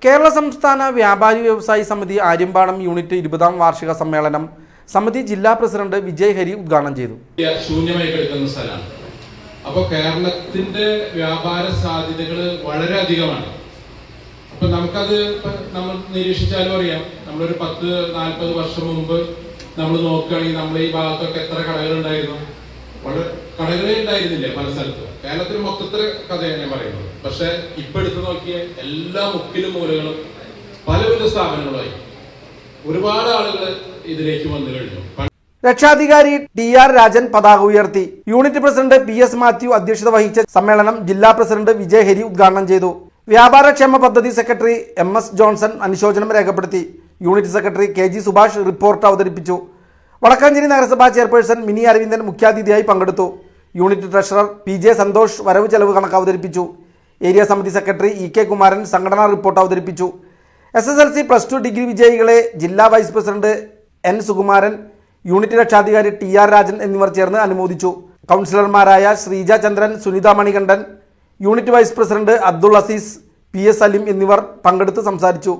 കേരള സംസ്ഥാന വ്യാപാരി വ്യവസായി സമിതി ആര്യമ്പാടം യൂണിറ്റ് 20ാം വാർഷിക സമ്മേളനം സമിതി ജില്ലാ പ്രസിഡന്റ് വിജയ് ഹരി ഉദ്ഘാടനം ചെയ്തു. ശൂന്യമായി കിടക്കുന്ന സ്ഥലമാണ്. അപ്പോൾ കേരളത്തിന്റെ വ്യാപാര സാധ്യതകൾ വളരെ അധികമാണ്. അപ്പൊ നമുക്കത് നമ്മൾ നിരീക്ഷിച്ചാലും അറിയാം. നമ്മളൊരു 10-40 വർഷം മുമ്പ് നമ്മൾ നോക്കുകയാണെങ്കിൽ നമ്മൾ ഈ ഭാഗത്തൊക്കെ എത്ര കടകളുണ്ടായിരുന്നു? വളരെ കടകളേ ഉണ്ടായിരുന്നില്ല പല സ്ഥലത്തും. കേരളത്തിൽ മൊത്തത്തിൽ കഥയാണ് ഞാൻ പറയുന്നത്. പക്ഷെ ഇപ്പൊ എടുത്തു നോക്കിയ എല്ലാ മുക്കിലും മൂലകളും പലവിധ സ്ഥാപനങ്ങളായി ഒരുപാട് ആളുകൾ ഇതിലേക്ക് വന്നു കഴിഞ്ഞു. രക്ഷാധികാരി ടി.ആർ. രാജൻ പതാക ഉയർത്തി. Unit president PS. മാത്യു അധ്യക്ഷത വഹിച്ച സമ്മേളനം ജില്ലാ പ്രസിഡന്റ് വിജയ് ഹരി ഉദ്ഘാടനം ചെയ്തു. വ്യാപാരക്ഷേമ പദ്ധതി സെക്രട്ടറി എം.എസ്. ജോൺസൺ അനുശോചനം രേഖപ്പെടുത്തി. Unit secretary K G. Subhash report അവതരിപ്പിച്ചു. വടക്കാഞ്ചേരി നഗരസഭാ ചെയർപേഴ്സൺ മിനി അരവിന്ദൻ മുഖ്യാതിഥിയായി പങ്കെടുത്തു. Unit treasurer PJ. സന്തോഷ് വരവ് ചെലവ് കണക്ക് അവതരിപ്പിച്ചു. ഏരിയ സമിതി സെക്രട്ടറി ഇ.കെ. കുമാരൻ സംഘടനാ റിപ്പോർട്ട് അവതരിപ്പിച്ചു. SSLC +2 ഡിഗ്രി വിജയികളെ ജില്ലാ vice president N. Sukumaran, unit രക്ഷാധികാരി ടി.ആർ. രാജൻ എന്നിവർ ചേർന്ന് അനുമോദിച്ചു. കൗൺസിലർമാരായ Sreeja Chandran, Sunitha Manikandan, unit vice president Abdul Azeez, P S. Salim എന്നിവർ പങ്കെടുത്ത് സംസാരിച്ചു.